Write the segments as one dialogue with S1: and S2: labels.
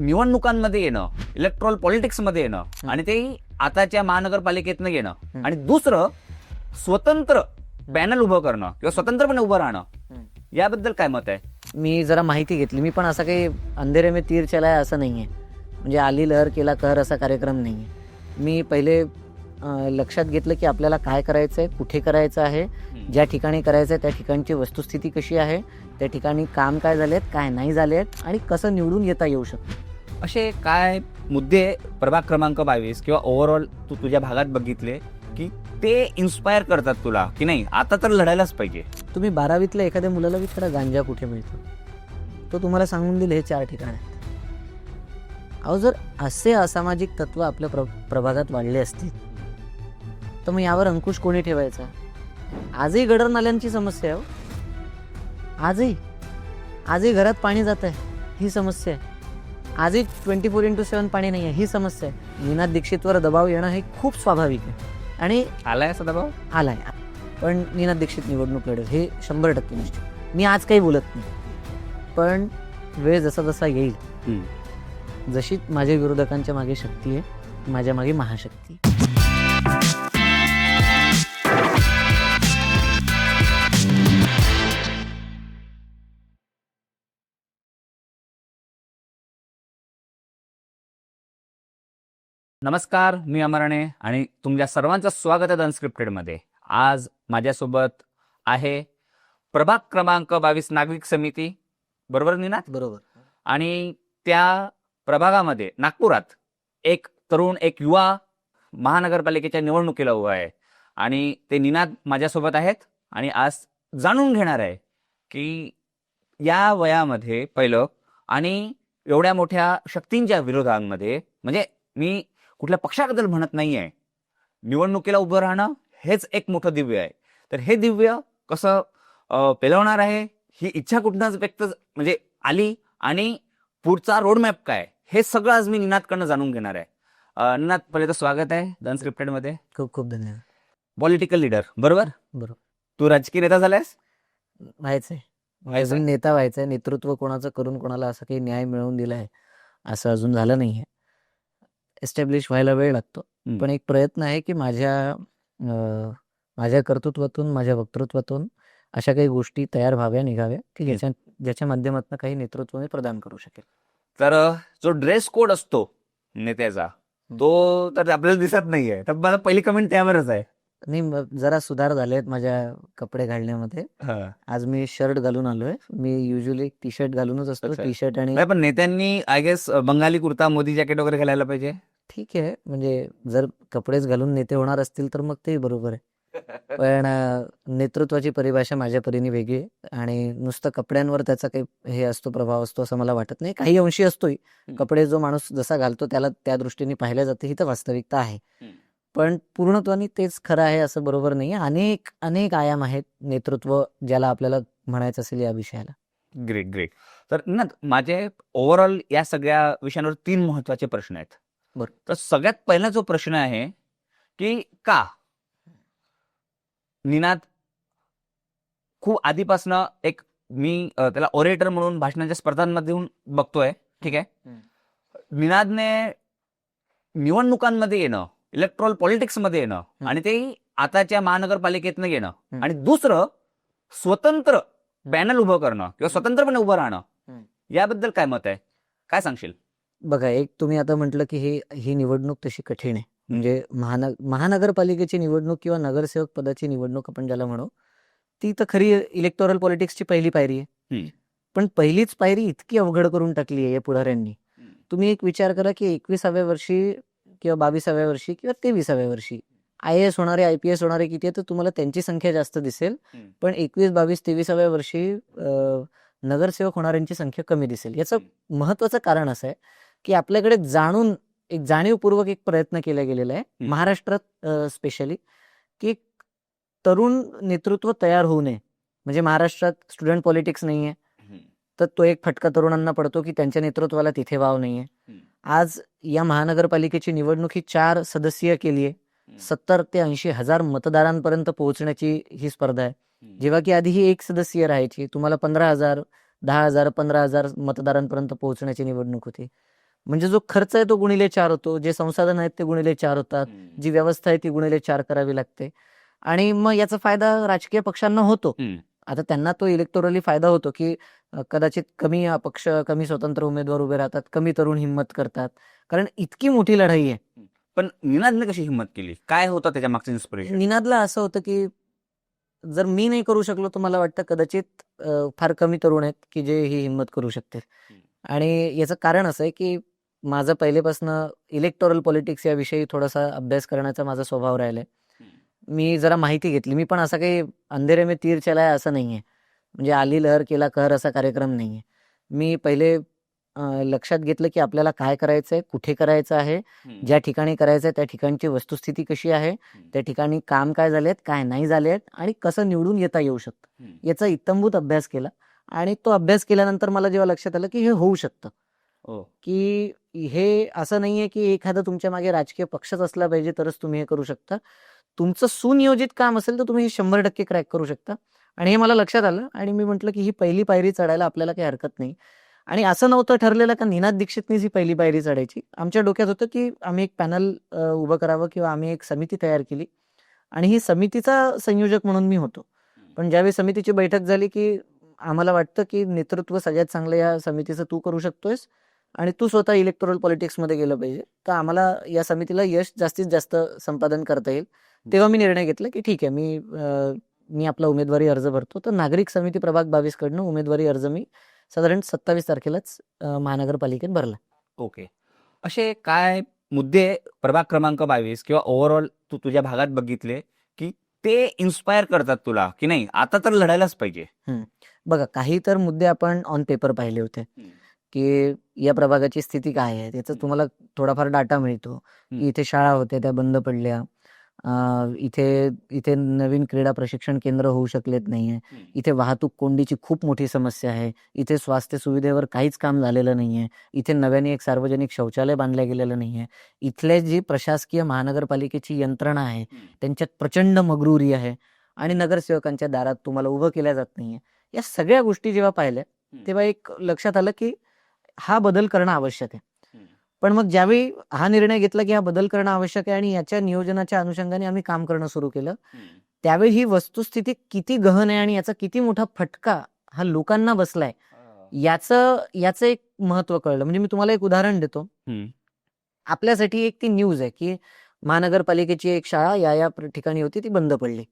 S1: निवडणुकांमध्ये येणं, इलेक्ट्रॉल पॉलिटिक्समध्ये येणं आणि ते आताच्या महानगरपालिकेतनं येणं आणि दुसरं स्वतंत्र पॅनल उभं करणं किंवा स्वतंत्रपणे उभं राहणं, याबद्दल काय मत आहे?
S2: मी जरा माहिती घेतली. मी पण असं काही अंधेरे में तीर चलाय असं नाही आहे. म्हणजे आली लहर केला कहर असा कार्यक्रम नाही आहे. मी पहिले लक्षात घेतलं की आपल्याला काय करायचं आहे, कुठे करायचं आहे, ज्या ठिकाणी करायचं आहे त्या ठिकाणची वस्तुस्थिती कशी आहे, त्या ठिकाणी काम काय झालेत, काय नाही झालेत आणि कसं निवडून येता येऊ शकतं.
S1: असे काय मुद्दे प्रभाग क्रमांक 22 किंवा ओव्हरऑल तू तुझ्या भागात बघितले की ते इन्स्पायर करतात तुला की नाही आता तर लढायलाच पाहिजे?
S2: तुम्ही 12वीतल्या एखाद्या मुलाला विचारा गांजा कुठे मिळतो, तो तुम्हाला सांगून दिले हे 4 ठिकाण आहेत. अहो, जर असे असामाजिक तत्व आपल्या प्रभागात वाढले असतील तर मग यावर अंकुश कोणी ठेवायचा? आजही गडर नाल्यांची समस्या आहे हो. आजही घरात पाणी जात आहे, ही समस्या आहे. आजही 24x7 पाणी नाही आहे, ही समस्या आहे. निनाद दीक्षितवर दबाव येणं हे खूप स्वाभाविक आहे आणि
S1: आलाय असा दबाव?
S2: आलाय. पण निनाद दीक्षित निवडणूक लढेल हे 100% निश्चित. मी आज काही बोलत नाही, पण वेळ जसा जसा येईल, जशी माझ्या विरोधकांच्या मागे शक्ती आहे, माझ्या मागे महाशक्ती.
S1: नमस्कार, मी अमराणे आणि तुमच्या सर्वांचं स्वागत आहे अनस्क्रिप्टेडमध्ये. आज माझ्यासोबत आहे प्रभाग क्रमांक 22 नागरिक समिती, बरोबर निनाद?
S2: बरोबर.
S1: आणि त्या प्रभागामध्ये नागपुरात एक तरुण, एक युवा महानगरपालिकेच्या निवडणुकीला उभा आहे आणि ते निनाद माझ्यासोबत आहेत आणि आज जाणून घेणार आहे की या वयामध्ये पहिलं आणि एवढ्या मोठ्या शक्तींच्या विरोधांमध्ये, म्हणजे मी कुठल्या पक्षाबद्दल म्हणत नाहीये, निवडणुकीला उभं राहणं हेच एक मोठं दिव्य आहे. तर हे दिव्य कसं पेलवणार आहे, ही इच्छा कुठनंच व्यक्त म्हणजे आली आणि पुढचा रोडमॅप काय, हे सगळं आज मी निनादकडनं जाणून घेणार आहे. निनाद, पहिले तर स्वागत आहे अनस्क्रिप्टेडमध्ये.
S2: खूप खूप धन्यवाद.
S1: पॉलिटिकल लीडर, बरोबर?
S2: बरोबर.
S1: तू राजकीय नेता झालायस?
S2: व्हायचंय, अजून नेता व्हायचंय. नेतृत्व कोणाचं करून कोणाला असं काही न्याय मिळवून दिलाय असं अजून झालं नाहीये. एस्टॅब्लिश व्हायला वेळ लागतो, पण एक प्रयत्न आहे की माझ्या कर्तृत्वातून, माझ्या वक्तृत्वातून अशा काही गोष्टी तयार व्हाव्या, निघाव्या की ज्याच्या माध्यमातून काही नेतृत्व मी प्रदान करू शकेल.
S1: तर जो ड्रेस कोड असतो नेत्याचा, तो तर आपल्याला दिसत नाहीये. तर मला पहिली कमेंट त्यावरच आहे.
S2: नाही, जरा सुधार झालेत माझ्या कपडे घालण्यामध्ये. आज मी शर्ट घालून आलोय. मी युजली टी शर्ट घालूनच असतो. टी शर्ट आणि
S1: पण नेत्यांनी I guess Bengali kurta, Modi jacket वगैरे घालायला पाहिजे.
S2: ठीक आहे, म्हणजे जर कपडेच घालून नेते होणार असतील तर मग ते बरोबर आहे. पण नेतृत्वाची परिभाषा माझ्या परीने वेगळी आहे आणि नुसतं कपड्यांवर त्याचा काही हे असतो, प्रभाव असतो असं मला वाटत नाही. काही अंशी असतोय. कपडे जो माणूस जसा घालतो त्याला त्या दृष्टीने पाहिल्या जाते, ही तर वास्तविकता आहे. पण पूर्णत्वाने तेच खरं आहे असं बरोबर नाही. अनेक आयाम आहेत नेतृत्व ज्याला आपल्याला म्हणायचं असेल या विषयाला.
S1: ग्रेट. तर ना, माझे ओव्हरऑल या सगळ्या विषयांवर 3 महत्वाचे प्रश्न आहेत.
S2: बरं.
S1: तर सगळ्यात पहिला जो प्रश्न आहे की का निनाद खूप आधीपासनं एक मी त्याला ओरेटर म्हणून भाषणाच्या स्पर्धांमध्ये बघतोय, ठीक आहे. निनादने निवडणुकांमध्ये येणं, इलेक्ट्रॉल पॉलिटिक्समध्ये येणं आणि ते आताच्या महानगरपालिकेतनं येणं आणि दुसरं स्वतंत्र पॅनल उभं करणं किंवा स्वतंत्रपणे उभं राहणं, याबद्दल काय मत आहे? काय सांगशील?
S2: बघा, एक तुम्ही आता म्हटलं की ही निवडणूक तशी कठीण आहे. म्हणजे महानगरपालिकेची निवडणूक किंवा नगरसेवक पदाची निवडणूक आपण ज्याला म्हणू, ती तर खरी इलेक्टोरल पॉलिटिक्सची पहिली पायरी आहे. पण पहिलीच पायरी इतकी अवघड करून टाकली आहे या पुढाऱ्यांनी. तुम्ही एक विचार करा की 21व्या वर्षी किंवा 22व्या वर्षी किंवा 23व्या वर्षी IAS होणारे, IPS होणारे किती आहे तर तुम्हाला त्यांची संख्या जास्त दिसेल. पण 21, 22, 23व्या वर्षी नगरसेवक होणाऱ्यांची संख्या कमी दिसेल. याचं महत्वाचं कारण असं आहे की आपल्याकडे एक जाणीवपूर्वक एक प्रयत्न केला गेलेला आहे महाराष्ट्रात स्पेशली, की तरुण नेतृत्व तयार होऊ नये. म्हणजे महाराष्ट्रात स्टुडंट पॉलिटिक्स नाहीये, तर तो एक फटका तरुणांना पडतो की त्यांच्या नेतृत्वाला तिथे वाव नाहीये. आज या महानगरपालिकेची निवडणूक ही 4 सदस्यीय केली आहे. 70 ते 80 हजार मतदारांपर्यंत पोहोचण्याची ही स्पर्धा आहे. जेव्हा की आधी ही 1 सदस्यीय राहायची. तुम्हाला 15,000, 10,000, 15,000 मतदारांपर्यंत पोहोचण्याची निवडणूक होती. म्हणजे जो खर्च आहे तो गुणिले 4 होतो, जे संसाधन आहेत ते गुणिले 4 होतात, जी व्यवस्था आहे ती गुणिले 4 करावी लागते आणि मग याचा फायदा राजकीय पक्षांना होतो. आता त्यांना तो इलेक्टोरली फायदा होतो, की कदाचित कमी अपक्ष, कमी स्वतंत्र उमेदवार उभे राहतात, कमी तरुण हिंमत करतात. कारण इतकी मोठी लढाई आहे.
S1: पण निनादने कशी हिंमत केली? काय होतं त्याच्या मागचं इन्स्पिरेशन?
S2: निनादला असं होतं, की जर मी नाही करू शकलो तर मला वाटतं कदाचित फार कमी तरुण आहेत, की जे ही हिंमत करू शकतील. आणि याचं कारण असं आहे, की माझं पहिलेपासनं इलेक्टोरल पॉलिटिक्स याविषयी थोडासा अभ्यास करण्याचा माझा स्वभाव राहिलाय. मी जरा माहिती घेतली. मी पण असं काही अंधेरे में तीर चलाया असं नाहीये. म्हणजे आली लहर केला कहर असा कार्यक्रम नाहीये. मी पहिले लक्षात घेतलं, की आपल्याला काय करायचंय, कुठे करायचं आहे, ज्या ठिकाणी करायचंय त्या ठिकाणची वस्तुस्थिती कशी आहे, त्या ठिकाणी काम काय झालेत, काय नाही झालेत आणि कसं निवडून येता येऊ शकतं. याचा इत्थंभूत अभ्यास केला आणि तो अभ्यास केल्यानंतर मला जेव्हा लक्षात आलं, की हे होऊ शकतं. की हे असं नाहीये, की एखादा तुमच्या मागे राजकीय पक्षच असला पाहिजे तरच तुम्ही हे करू शकता. तुमचं सुनियोजित काम असेल तर तुम्ही हे 100% क्रॅक करू शकता. आणि हे मला लक्षात आलं आणि मी म्हटलं, की ही पहिली पायरी चढायला आपल्याला काही हरकत नाही. आणि असं नव्हतं ठरलेलं का निनाद दीक्षितनीच ही पहिली पायरी चढायची. आमच्या डोक्यात होतं, की आम्ही एक पॅनल उभं करावं किंवा आम्ही एक समिती तयार केली आणि ही समितीचा संयोजक म्हणून मी होतो. पण ज्यावेळी समितीची बैठक झाली, की आम्हाला वाटतं, की नेतृत्व सगळ्यात चांगलं या समितीचं तू करू शकतोयस आणि तू स्वतः इलेक्टोरल पॉलिटिक्समध्ये गेलं पाहिजे. तर आम्हाला या समितीला यश जास्तीत जास्त संपादन करता येईल. तेव्हा मी निर्णय घेतला, की ठीक आहे मी आपला उमेदवारी अर्ज भरतो. तर नागरिक समिती प्रभाग 22 कडनं उमेदवारी अर्ज मी साधारण 27 तारखेलाच महानगरपालिकेत भरला.
S1: ओके. असे काय मुद्दे प्रभाग क्रमांक 22 किंवा ओव्हरऑल तू तुझ्या भागात बघितले, की ते इन्स्पायर करतात तुला, की नाही आता तर लढायलाच पाहिजे?
S2: बघा, काही तर मुद्दे आपण ऑन पेपर पाहिले होते, की या प्रभागाची स्थिती काय आहे. त्याचा तुम्हाला थोडाफार डाटा मिळतो, की इथे शाळा होत्या त्या बंद पडल्या. इथे नवीन क्रीडा प्रशिक्षण केंद्र होऊ शकलेत नाहीये. इथे वाहतूक कोंडीची खूप मोठी समस्या आहे. इथे स्वास्थ्य सुविधेवर काहीच काम झालेलं नाहीये. इथे नव्याने एक सार्वजनिक शौचालय बांधलं गेलेलं नाहीये. इथले जी प्रशासकीय महानगरपालिकेची यंत्रणा आहे त्यांच्यात प्रचंड मगरुरी आहे आणि नगरसेवकांच्या दारात तुम्हाला उभं केलं जात नाहीये. या सगळ्या गोष्टी जेव्हा पाहिल्या तेव्हा एक लक्षात आलं, की हा बदल करणं आवश्यक आहे. पण मग ज्यावेळी हा निर्णय घेतला, की हा बदल करणं आवश्यक आहे आणि याच्या नियोजनाच्या अनुषंगाने आम्ही काम करणं सुरू केलं. त्यावेळी ही वस्तुस्थिती किती गहन आहे आणि याचा किती मोठा फटका हा लोकांना बसलाय याचं एक महत्व कळलं. म्हणजे मी तुम्हाला एक उदाहरण देतो. आपल्यासाठी एक ती न्यूज आहे, की महानगरपालिकेची एक शाळा या ठिकाणी होती ती बंद पडली.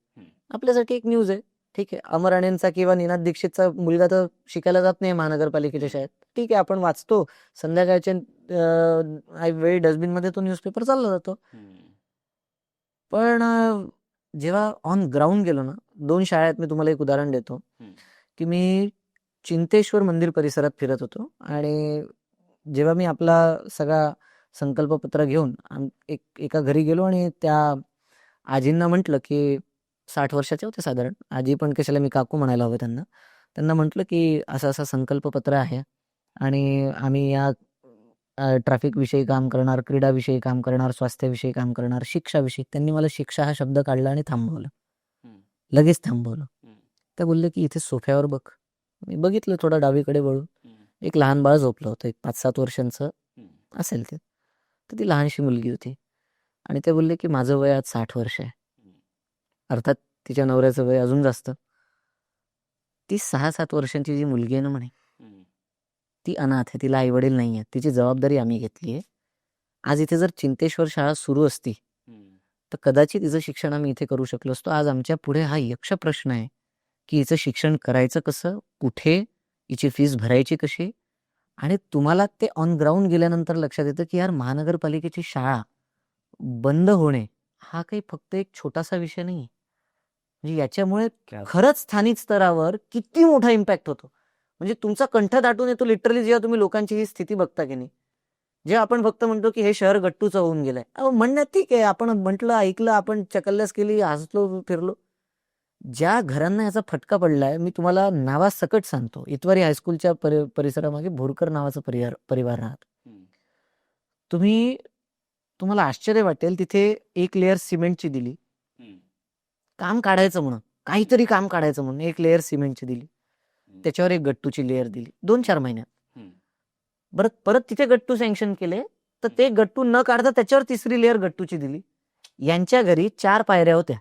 S2: आपल्यासाठी एक न्यूज आहे. ठीक आहे. अमर अणेंचा किंवा निनाद दीक्षितचा मुलगा तर शिकायला जात नाही महानगरपालिकेच्या शाळेत. ठीक आहे, आपण वाचतो संध्याकाळच्या वेळी डस्टबिनमध्ये तो न्यूजपेपर चालला जातो. पण जेव्हा ऑन ग्राउंड गेलो ना, 2 शाळेत मी तुम्हाला एक उदाहरण देतो, की मी चिंतेश्वर मंदिर परिसरात फिरत होतो आणि जेव्हा मी आपला सगळा संकल्पपत्र घेऊन एका घरी गेलो आणि त्या आजींना म्हटलं, की 60 वर्षाचे होते साधारण. आजी पण कशाला मी काकू म्हणायला हवं त्यांना. त्यांना म्हटलं, की असं संकल्पपत्र आहे आणि आम्ही या ट्रॅफिकविषयी काम करणार, क्रीडाविषयी काम करणार, स्वास्थ्याविषयी काम करणार, शिक्षाविषयी. त्यांनी मला शिक्षा हा शब्द काढला आणि थांबवलं. लगेच थांबवलं. ते बोलले, की इथे सोफ्यावर बघ. मी बघितलं थोडं डावीकडे वळून. एक लहान बाळ झोपलं होतं. एक 5-7 वर्षांचं असेल ते. तर ती लहानशी मुलगी होती आणि ते बोलले, की माझं वय आज 60 वर्ष आहे. अर्थात तिच्या नवऱ्याचं वय अजून जास्त. ती 6-7 वर्षांची जी मुलगी आहे ना म्हणे, ती अनाथ आहे. तिला आईवडील नाही आहेत. तिची जबाबदारी आम्ही घेतली आहे. आज इथे जर चिंतेश्वर शाळा सुरू असती तर कदाचित हिचं शिक्षण आम्ही इथे करू शकलो असतो. आज आमच्या पुढे हा यक्ष प्रश्न आहे, की हिचं शिक्षण करायचं कसं, कुठे, हिची फीस भरायची कशी. आणि तुम्हाला ते ऑन ग्राउंड गेल्यानंतर लक्षात येतं, की यार महानगरपालिकेची शाळा बंद होणे हा काही फक्त एक छोटासा विषय नाही. म्हणजे याच्यामुळे खरंच स्थानिक स्तरावर किती मोठा इम्पॅक्ट होतो. म्हणजे तुमचा कंठ दाटून येतो लिटरली जेव्हा तुम्ही लोकांची ही स्थिती बघता की नाही. जेव्हा आपण फक्त म्हणतो, की हे शहर गट्टूचं होऊन गेलंय. म्हणण्यात ठीक आहे, आपण म्हटलं, ऐकलं, आपण चकल्लस केली, हसलो, फिरलो. ज्या घरांना याचा फटका पडलाय मी तुम्हाला नावासकट सांगतो. इतवारी हायस्कूलच्या परिसरामागे भोरकर नावाचा परिवार राहतो. तुम्हाला आश्चर्य वाटेल, तिथे एक लेअर सिमेंटची दिली. काम काढायचं म्हणून, काहीतरी काम काढायचं म्हणून एक लेअर सिमेंटची दिली. त्याच्यावर एक गट्टूची लेअर दिली 2-4 महिन्यात. परत तिथे गट्टू सँक्शन केले, तर ते गट्टू न काढता त्याच्यावर तिसरी लेअर गट्टूची दिली. यांच्या घरी 4 पायऱ्या होत्या.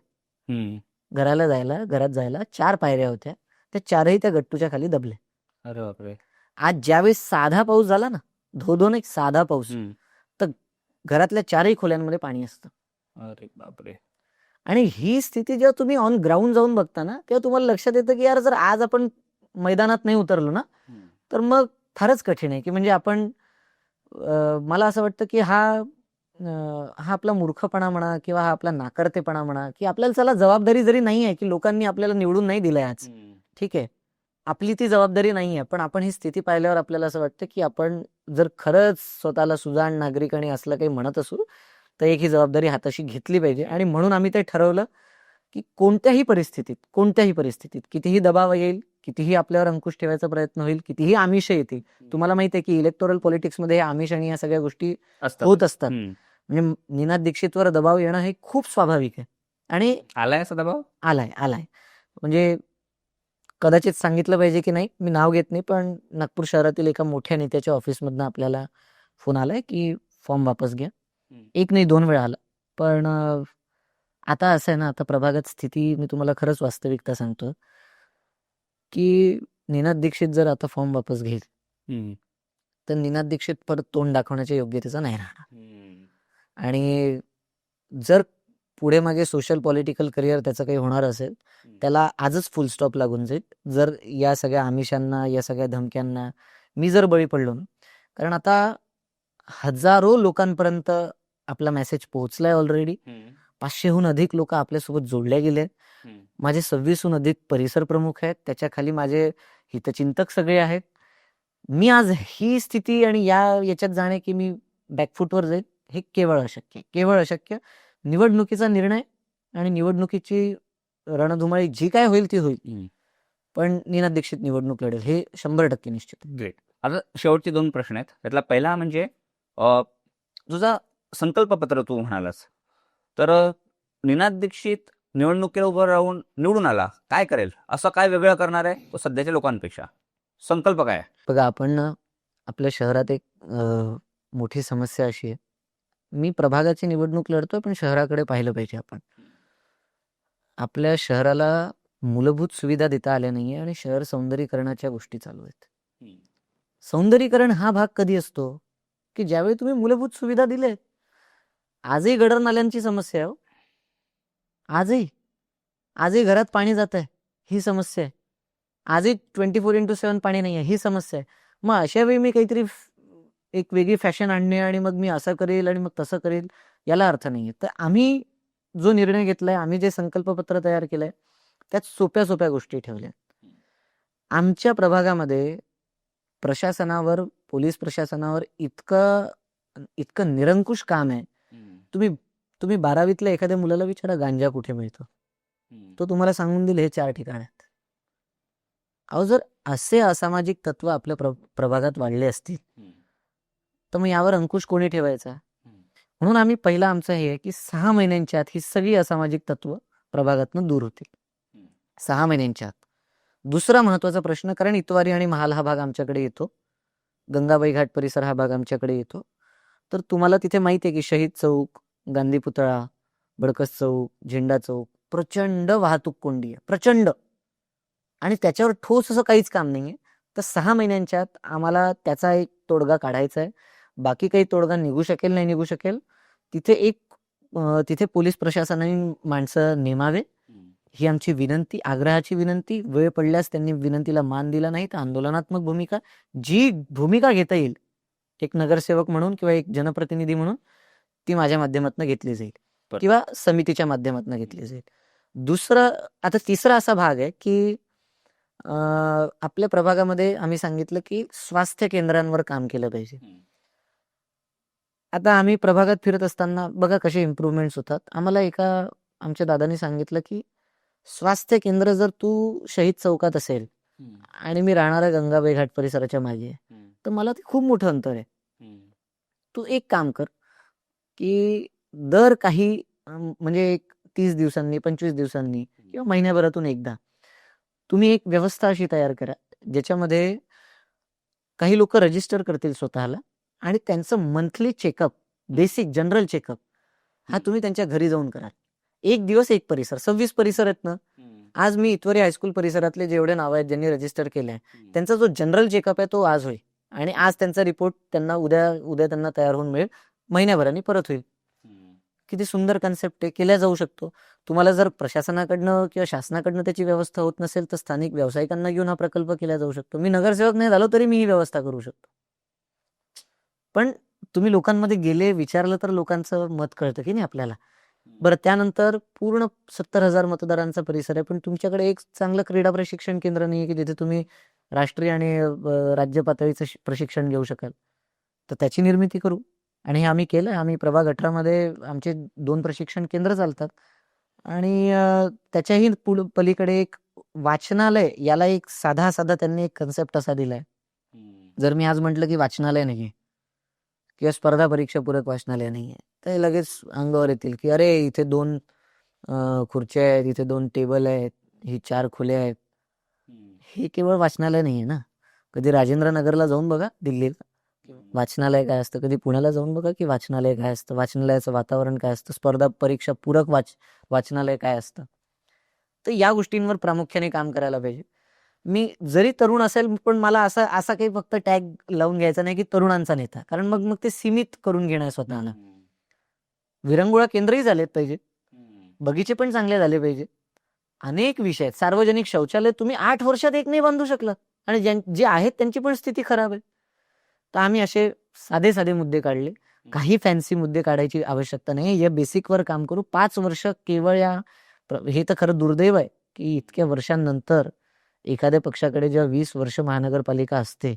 S2: घरात जायला 4 पायऱ्या होत्या. त्या 4ही त्या गट्टूच्या खाली दबल्या.
S1: अरे बापरे.
S2: आज ज्यावेळेस साधा पाऊस झाला ना, धो एक साधा पाऊस, तर घरातल्या 4ही खोल्यांमध्ये पाणी असतं.
S1: अरे बापरे.
S2: आणि ही स्थिती जेव्हा तुम्ही ऑन ग्राउंड जाऊन बघता ना, तेव्हा तुम्हाला लक्षात येतं की यार, जर आज आपण मैदानात नाही उतरलो ना, तर मग फारच कठीण आहे. की म्हणजे आपण मला असं वाटतं की हा आपला मूर्खपणा म्हणा किंवा हा आपला नाकर्तेपणा म्हणा, की आपल्याला चला जबाबदारी जरी नाही आहे, की लोकांनी आपल्याला निवडून नाही दिलंय आज, ठीक आहे, आपली ती जबाबदारी नाही आहे, पण आपण ही स्थिती पाहिल्यावर आपल्याला असं वाटतं की आपण जर खरंच स्वतःला सुजाण नागरिक आणि असलं काही म्हणत असू, तर एक ही जबाबदारी हाताशी घेतली पाहिजे. आणि म्हणून आम्ही ते ठरवलं की कोणत्याही परिस्थितीत कितीही दबाव येईल, कितीही आपल्यावर अंकुश ठेवायचा प्रयत्न होईल, कितीही आमिष येतील. तुम्हाला माहिती आहे की इलेक्टोरल पॉलिटिक्समध्ये हे आमिष आणि या सगळ्या गोष्टी होत असतात. म्हणजे निनाद दीक्षितवर दबाव येणं हे खूप स्वाभाविक आहे. आणि
S1: आलाय असा दबाव?
S2: आलाय. म्हणजे कदाचित सांगितलं पाहिजे की नाही, मी नाव घेत नाही, पण नागपूर शहरातील एका मोठ्या नेत्याच्या ऑफिसमधनं आपल्याला फोन आलाय की फॉर्म वापस घ्या. एक नाही 2 वेळा आला. पण आता असं आहे ना, आता प्रभागात स्थिती मी तुम्हाला खरंच वास्तविकता सांगतो की निनाद दीक्षित जर आता फॉर्म वापस घेईल, तर निनाद दीक्षित परत तोंड दाखवण्याच्या योग्यतेचा नाही राहणार. आणि जर पुढे मागे सोशल पॉलिटिकल करिअर त्याचं काही होणार असेल, त्याला आजच फुल स्टॉप लागून जाईल, जर या सगळ्या आमिषांना, या सगळ्या धमक्यांना मी जर बळी पडलो ना. कारण आता हजारो लोकांपर्यंत आपला मेसेज पोहोचलाय ऑलरेडी. 500हून अधिक लोक आपल्यासोबत जोडले गेले. माझे 26हून अधिक परिसर प्रमुख आहेत, त्याच्या खाली माझे हितचिंतक सगळे आहेत. मी आज ही स्थिती आणि याच्यात जाणे की मी बॅकफुटवर जाईल, हे केवळ अशक्य. निवडणुकीचा निर्णय आणि निवडणुकीची रणधुमाळी जी काय होईल ती होईल, पण निनाद दीक्षित निवडणूक लढेल, हे 100% निश्चित.
S1: ग्रेट. आता शेवटचे 2 प्रश्न आहेत. त्यातला पहिला म्हणजे तुझा संकल्पपत्र तू म्हणालास, तर निनाद दीक्षित निवडणुकीला उभं राहून निवडून आला, काय करेल? असं काय वेगळं करणार आहे तो सध्याच्या लोकांपेक्षा? संकल्प काय आहे?
S2: बघा, आपण ना, आपल्या शहरात एक मोठी समस्या अशी आहे, मी प्रभागाची निवडणूक लढतोय, पण शहराकडे पाहिलं पाहिजे आपण. आपल्या शहराला मूलभूत सुविधा देता आल्या नाहीये आणि शहर सौंदर्यीकरणाच्या गोष्टी चालू आहेत. सौंदर्यीकरण हा भाग कधी असतो की ज्यावेळी तुम्ही मूलभूत सुविधा दिलेत. आजही गटर नाल्यांची समस्या आहे. आजही घरात पाणी जात आहे, ही समस्या आहे. आजही 24x7 पाणी नाही आहे, ही समस्या आहे. मग अशा वेळी मी काहीतरी एक वेगळी फॅशन आणणे आणि मग मी असं करेल आणि मग तसं करेल, याला अर्थ नाहीये. तर आम्ही जो निर्णय घेतलाय, आम्ही जे संकल्पपत्र तयार केलंय, त्यात सोप्या गोष्टी ठेवल्या. आमच्या प्रभागामध्ये प्रशासनावर, पोलीस प्रशासनावर इतकं निरंकुश काम आहे. तुम्ही 12वीतल्या एखाद्या मुलाला विचारा गांजा कुठे मिळतो, तो तुम्हाला सांगून देईल हे 4 ठिकाण आहेत. अहो, जर असे असामाजिक तत्व आपल्या प्रभागात वाढले असतील, तर मग यावर अंकुश कोणी ठेवायचा? म्हणून आम्ही पहिला आमचं हे आहे की 6 महिन्यांच्या आत ही सगळी असामाजिक तत्व प्रभागातून दूर होतील. 6 महिन्यांच्या आत. दुसरा महत्वाचा प्रश्न, कारण इतवारी आणि महाल हा भाग आमच्याकडे येतो, गंगाबाई घाट परिसर हा भाग आमच्याकडे येतो, तर तुम्हाला तिथे माहिती आहे की शहीद चौक, गांधी पुतळा, बडकस चौक, झेंडा चौक, प्रचंड वाहतूक कोंडी आहे, प्रचंड. आणि त्याच्यावर ठोस असं काहीच काम नाहीये. तर 6 महिन्यांच्या आत आम्हाला त्याचा एक तोडगा काढायचा आहे. बाकी काही तोडगा निघू शकेल नाही निघू शकेल, तिथे पोलीस प्रशासनाने माणसं नेमावे, ही आमची विनंती, आग्रहाची विनंती. वेळ पडल्यास त्यांनी विनंतीला मान दिला नाही तर आंदोलनात्मक भूमिका, जी भूमिका घेता येईल एक नगरसेवक म्हणून किंवा एक जनप्रतिनिधी म्हणून, ती माझ्या माध्यमातून घेतली जाईल किंवा समितीच्या माध्यमातून घेतली जाईल. आता तिसरा असा भाग आहे की आपल्या प्रभागामध्ये आम्ही सांगितलं की स्वास्थ्य केंद्रांवर काम केलं पाहिजे. आता आम्ही प्रभागात फिरत असताना बघा कसे इम्प्रूव्हमेंट्स होतात. आम्हाला आमच्या दादांनी सांगितलं की स्वास्थ्य केंद्र जर तू शहीद चौकात असेल आणि मी राहणारा गंगाबाई घाट परिसराच्या मागे, तर मला ते खूप मोठं अंतर आहे. तू एक काम कर की दर काही म्हणजे 30 दिवसांनी, 25 दिवसांनी किंवा महिन्याभरातून एकदा तुम्ही एक व्यवस्था अशी तयार करा ज्याच्यामध्ये काही लोक रजिस्टर करतील स्वतःला आणि त्यांचं monthly checkup, basic general checkup हा तुम्ही त्यांच्या घरी जाऊन कराल. एक दिवस एक परिसर, 26 परिसर आहेत ना. आज मी इतवरी हायस्कूल परिसरातले जेवढे नाव आहेत ज्यांनी रजिस्टर केले आहे त्यांचा जो जनरल चेकअप आहे तो आज होईल आणि आज त्यांचा रिपोर्ट त्यांना उद्या त्यांना तयार होऊन मिळेल, महिन्याभराने परत होईल. किती सुंदर कन्सेप्ट आहे, केल्या जाऊ शकतो. तुम्हाला जर प्रशासनाकडनं किंवा शासनाकडनं त्याची व्यवस्था होत नसेल तर स्थानिक व्यावसायिकांना घेऊन हा प्रकल्प केला जाऊ शकतो. मी नगरसेवक नाही झालो तरी मी ही व्यवस्था करू शकतो. पण तुम्ही लोकांमध्ये गेले, विचारलं तर लोकांचं मत कळतं की नाही आपल्याला. बरं, त्यानंतर पूर्ण 70,000 मतदारांचा परिसर आहे, पण तुमच्याकडे एक चांगलं क्रीडा प्रशिक्षण केंद्र नाही की जिथे तुम्ही राष्ट्रीय आणि राज्य पातळीचं प्रशिक्षण घेऊ शकाल. तर त्याची निर्मिती करू आणि हे आम्ही केलं. आम्ही प्रभाग 18 मध्ये आमचे 2 प्रशिक्षण केंद्र चालतात आणि त्याच्याही पलीकडे एक वाचनालय, याला एक साधा त्यांनी एक कन्सेप्ट असा दिलाय. जर मी आज म्हटलं की वाचनालय नाहीये किंवा स्पर्धा परीक्षा पूरक वाचनालय नाहीये तर लगेच अंगावर येतील की अरे इथे 2 खुर्च्या आहेत, इथे 2 टेबल आहेत, ही 4 खुल्या आहेत. हे केवळ वाचनालय नाहीये ना. कधी राजेंद्र नगरला जाऊन बघा दिल्लीला वाचनालय काय असतं, कधी पुण्याला जाऊन बघा की वाचनालय काय असतं, वाचनालयाचं वातावरण काय असतं, स्पर्धा परीक्षा पूरक वाचनालय काय असतं. तर या गोष्टींवर प्रामुख्याने काम करायला पाहिजे. मी जरी तरुण असेल पण मला असा काही फक्त टॅग लावून घ्यायचा नाही की तरुणांचा नेता, कारण मग ते सीमित करून घेणं स्वतःला. विरंगुळा केंद्रही झालेत पाहिजे, बगीचे पण चांगले झाले पाहिजे. अनेक विषय आहेत. सार्वजनिक शौचालय तुम्ही 8 वर्षात एक नाही बांधू शकलात आणि जे आहेत त्यांची पण स्थिती खराब आहे. तर आम्ही असे साधे मुद्दे काढले. काही फॅन्सी मुद्दे काढायची आवश्यकता नाही. या बेसिकवर काम करू. 5 वर्ष केवळ हे तर खरं दुर्दैव आहे की इतक्या वर्षांनंतर एखाद्या पक्षाकडे जेव्हा 20 वर्ष महानगरपालिका असते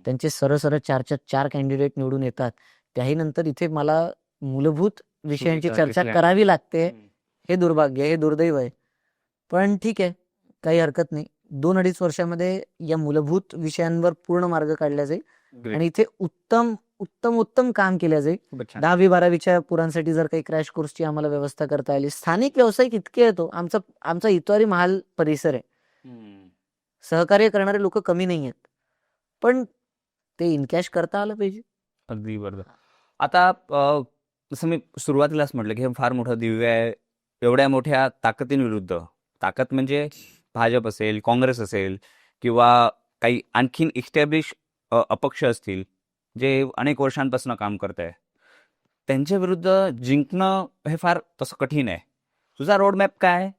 S2: त्यांचे सरळ 4 कॅन्डिडेट निवडून येतात, त्याही नंतर इथे मला मूलभूत विषयांची चर्चा करावी लागते. हे दुर्भाग्य, हे दुर्दैव आहे. पण ठीक आहे, काही हरकत नाही. 2-2.5 वर्षामध्ये या मूलभूत विषयांवर पूर्ण मार्ग काढला जाईल आणि इथे उत्तम काम केलं जाईल. 10वी-12वीच्या पुरांसाठी जर काही क्रॅश कोर्सची आम्हाला व्यवस्था करता आली. स्थानिक व्यावसायिक इतके येतो. आमचा इतवारी महाल परिसर आहे. सहकार्य करणारे लोक कमी नाही आहेत, पण ते इनकॅश करता आलं पाहिजे.
S1: अगदी बरोबर. आता जसं मी सुरुवातीलाच म्हटलं की हे फार मोठं दिव्य आहे. एवढ्या मोठ्या ताकदींविरुद्ध, ताकद म्हणजे भाजप असेल, काँग्रेस असेल किंवा काही आणखीन इस्टॅब्लिश अपक्ष असतील जे अनेक वर्षांपासून काम करत आहे, त्यांच्या विरुद्ध जिंकणं हे फार तसं कठीण आहे. तुझा रोडमॅप काय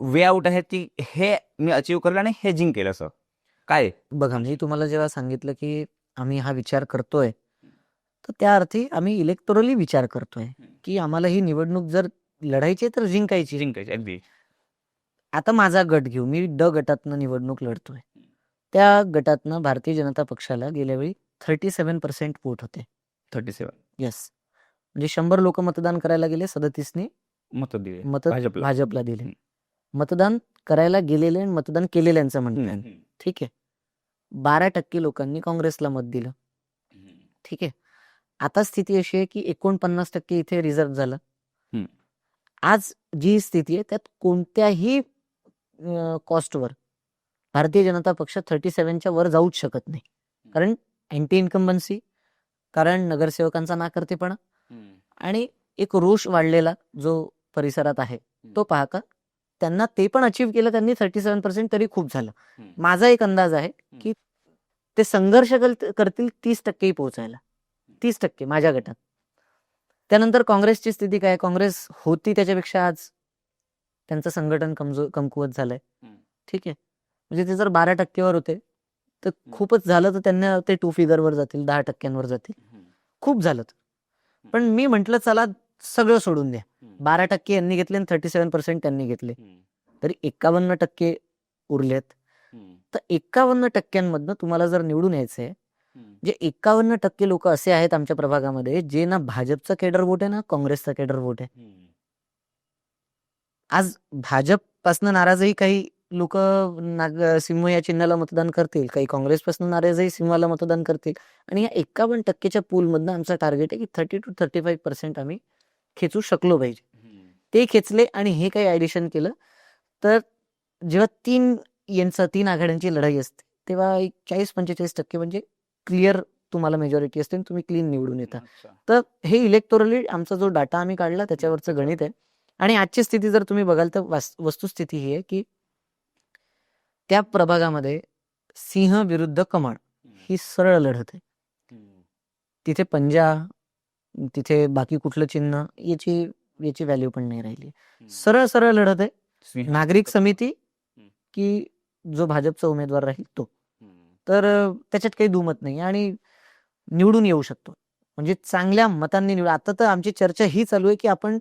S1: वे आउट आहे ती हे मी अचीव्ह केलं आणि हे जिंकेल असं काय?
S2: बघा, मी तुम्हाला जेव्हा सांगितलं की आम्ही हा विचार करतोय तर त्या अर्थी आम्ही इलेक्टोरली विचार करतोय की आम्हाला ही निवडणूक जर लढायची तर जिंकायची.
S1: अगदी.
S2: आता माझा गट घेऊ, मी ड गटातनं निवडणूक लढतोय. त्या गटातनं भारतीय जनता पक्षाला गेल्या वेळी 37% वोट होते.
S1: 37
S2: येस. म्हणजे 100 लोक मतदान करायला गेले, 37ने
S1: मत दिले
S2: भाजपला दिले. मतदान करायला गेलेले आणि मतदान केलेल्यांचं म्हणतात. ठीक आहे. 12% लोकांनी काँग्रेसला मत दिलं. ठीक आहे. आता स्थिती अशी आहे की 49% इथे रिझर्व्ह झालं. आज जी स्थिती आहे त्यात कोणत्याही कॉस्टवर भारतीय जनता पक्ष 37च्या वर जाऊच शकत नाही. कारण अँटी इन्कम्बन्सी, कारण नगरसेवकांचा नाकर्तेपणा आणि एक रोष वाढलेला जो परिसरात आहे तो पाहता त्यांना ते पण अचीव्ह केलं त्यांनी. 37% तरी खूप झालं. माझा एक अंदाज आहे की ते संघर्ष करतील 30% पोहोचायला. 30% माझ्या गटात. त्यानंतर काँग्रेसची स्थिती काय? काँग्रेस होती त्याच्यापेक्षा आज त्यांचं संघटन कमकुवत झालंय. ठीक आहे. म्हणजे ते जर 12% होते तर खूपच झालं, तर त्यांना ते 2 फिगरवर जातील, 10% जातील. खूप झालं. पण मी म्हटलं चला सगळं सोडून द्या. 12% यांनी घेतले आणि 37% त्यांनी घेतले, तरी 51% उरलेत. तर 51%मधनं तुम्हाला जर निवडून यायचंय, जे 51% लोक असे आहेत आमच्या प्रभागामध्ये जे ना भाजपचा केडर वोट आहे ना काँग्रेसचा केडर वोट आहे. आज भाजपपासून नाराजही काही लोक सिंह या चिन्हाला मतदान करतील, काही काँग्रेसपासून नाराजही सिंहाला मतदान करतील. आणि या 51%च्या पूलमधनं आमचा टार्गेट आहे की 30 to 35% आम्ही खेचू शकलो पाहिजे. ते खेचले आणि हे काही ऍडिशन केलं तर जेव्हा 3 आघाड्यांची लढाई असते तेव्हा एक 40-45% म्हणजे क्लिअर तुम्हाला मेजॉरिटी असते आणि तुम्ही क्लीन निवडून येता. तर हे इलेक्टोरली आमचा जो डाटा आम्ही काढला त्याच्यावरचं गणित आहे. आणि आजची स्थिती जर तुम्ही बघाल तर वस्तुस्थिती ही आहे की त्या प्रभागामध्ये सिंह विरुद्ध कमळ ही सरळ लढत आहे. तिथे पंजा, तिथे बाकी कुठलं चिन्ह याची व्हॅल्यू पण नाही राहिली. सरळ सरळ लढत आहे. नागरिक समिती की जो भाजपचा उमेदवार राहील तो. तर त्याच्यात काही दुमत नाही आणि निवडून येऊ शकतो. म्हणजे चांगल्या मतांनी निवड. आता तर आमची चर्चा ही चालू आहे की आपण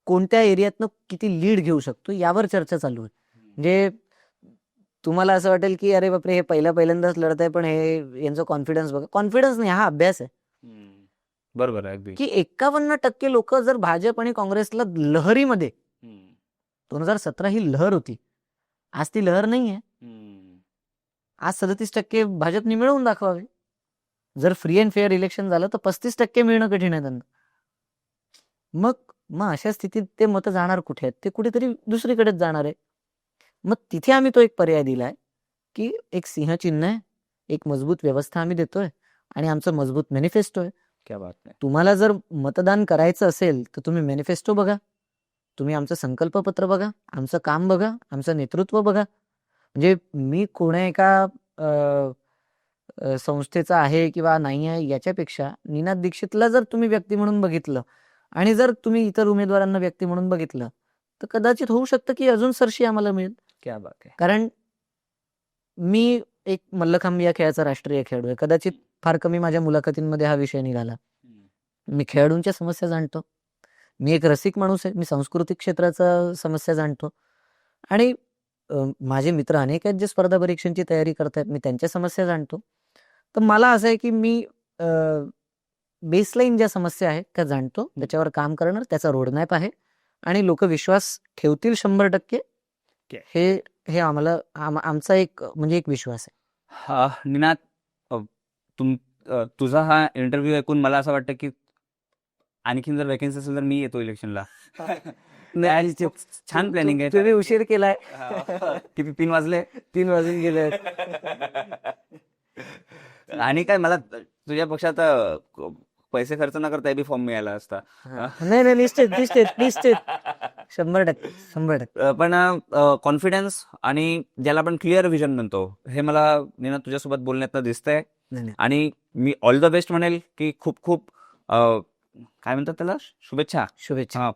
S2: कोणत्या एरियातनं किती लीड घेऊ शकतो यावर चर्चा चालू आहे. म्हणजे तुम्हाला असं वाटेल की अरे बापरे हे पहिल्यांदाच लढत आहे पण हे यांचं कॉन्फिडन्स बघा. कॉन्फिडन्स नाही, हा अभ्यास आहे
S1: बरोबर आहे अगदी.
S2: की 51% लोक जर भाजप आणि काँग्रेसला लहरीमध्ये 2017 ही लहर होती, आज ती लहर नाहीये. आज 37% भाजपने मिळवून दाखवावे. जर फ्री अँड फेअर इलेक्शन झालं तर 35% मिळणं कठीण आहे त्यांना. मग अशा स्थितीत ते मत जाणार कुठे आहेत? ते कुठेतरी दुसरीकडेच जाणार आहे. मग तिथे आम्ही तो एक पर्याय दिलाय की एक सिंह चिन्ह आहे, एक मजबूत व्यवस्था आम्ही देतोय आणि आमचं मजबूत मॅनिफेस्टो आहे.
S1: क्या बात आहे.
S2: तुम्हाला जर मतदान करायचं असेल तर तुम्ही मॅनिफेस्टो बघा, तुम्ही आमचं संकल्पपत्र बघा, आमचं काम बघा, आमचं नेतृत्व बघा. म्हणजे मी कोण्या एका संस्थेचा आहे किंवा नाही आहे याच्यापेक्षा निनाद दीक्षितला जर तुम्ही व्यक्ती म्हणून बघितलं आणि जर तुम्ही इतर उमेदवारांना व्यक्ती म्हणून बघितलं तर कदाचित होऊ शकतं की अजून सरशी आम्हाला मिळेल.
S1: क्या बात आहे.
S2: कारण मी एक मल्लखांब या खेळाचा राष्ट्रीय खेळाडू आहे. कदाचित फार कमी माझ्या मुलाखतींमध्ये हा विषय निघाला. मी खेळाडूंच्या समस्या जाणतो, मी एक रसिक माणूस आहे, मी सांस्कृतिक क्षेत्राचा समस्या जाणतो आणि माझे मित्र अनेक आहेत जे स्पर्धा परीक्षांची तयारी करतात, मी त्यांच्या समस्या जाणतो. तर मला असं आहे की मी बेसलाईन ज्या समस्या आहेत त्या जाणतो, त्याच्यावर काम करणार, त्याचा रोडमॅप आहे आणि लोक विश्वास ठेवतील 100%. हे आम्हाला आमचा एक म्हणजे एक विश्वास आहे.
S1: निनाद, तुझा हा इंटरव्ह्यू ऐकून मला असं वाटतं की आणखीन जर वॅकन्सी असेल तर मी येतो इलेक्शनला. छान प्लॅनिंग आहे.
S2: तुम्ही उशीर केलाय.
S1: किती 3 वाजले?
S2: 3 वाजून गेले.
S1: आणि काय मला तुझ्या पक्षात पैसे खर्च न करता बी फॉर्म मिळाला असता.
S2: नाही निश्चित 100%.
S1: पण कॉन्फिडन्स आणि ज्याला आपण क्लिअर विजन म्हणतो हे मला निनाद तुझ्यासोबत बोलण्यात दिसतंय. आणि मी ऑल द बेस्ट म्हणेल की खूप खूप काय म्हणतात त्याला, शुभेच्छा.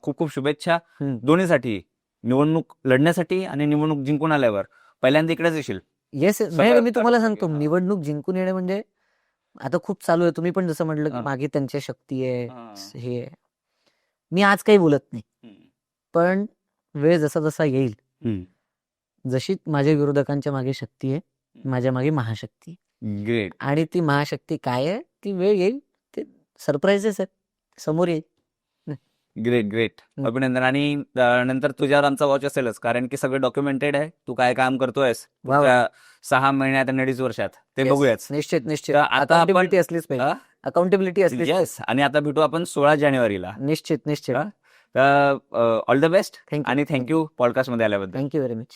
S1: खूप खूप शुभेच्छा दोन्हीसाठी, निवडणूक लढण्यासाठी आणि निवडणूक जिंकून आल्यावर पहिल्यांदा इकडेच येशील.
S2: येस, मी तुम्हाला सांगतो निवडणूक जिंकून येणे म्हणजे आता खूप चालू आहे. तुम्ही पण जसं म्हटलं की मागे त्यांच्या शक्ती आहे, हे आहे. मी आज काही बोलत नाही, पण वेळ जसा जसा येईल, जशी माझ्या विरोधकांच्या मागे शक्ती आहे, माझ्या मागे महाशक्ती आहे.
S1: ग्रेट.
S2: आणि ती महाशक्ती काय आहे ती वेळ येईल, ते सरप्राईजेस आहेत, समोर येईल.
S1: ग्रेट. अभिनंदन. आणि नंतर तुझ्यावर आमचा वॉच असेलच, कारण की सगळं डॉक्युमेंटेड आहे. तू काय काम करतोयस 6 महिन्यात आणि 2.5 वर्षात ते बघूयाच.
S2: निश्चित.
S1: आता
S2: अकाउंटेबिलिटी असलीच पाहिजे. अकाउंटेबिलिटी असलीच.
S1: येस. आणि आता भेटू आपण 16 जानेवारीला.
S2: निश्चित.
S1: ऑल द बेस्ट आणि थँक्यू पॉडकास्ट मध्ये आल्याबद्दल.
S2: Thank you very much.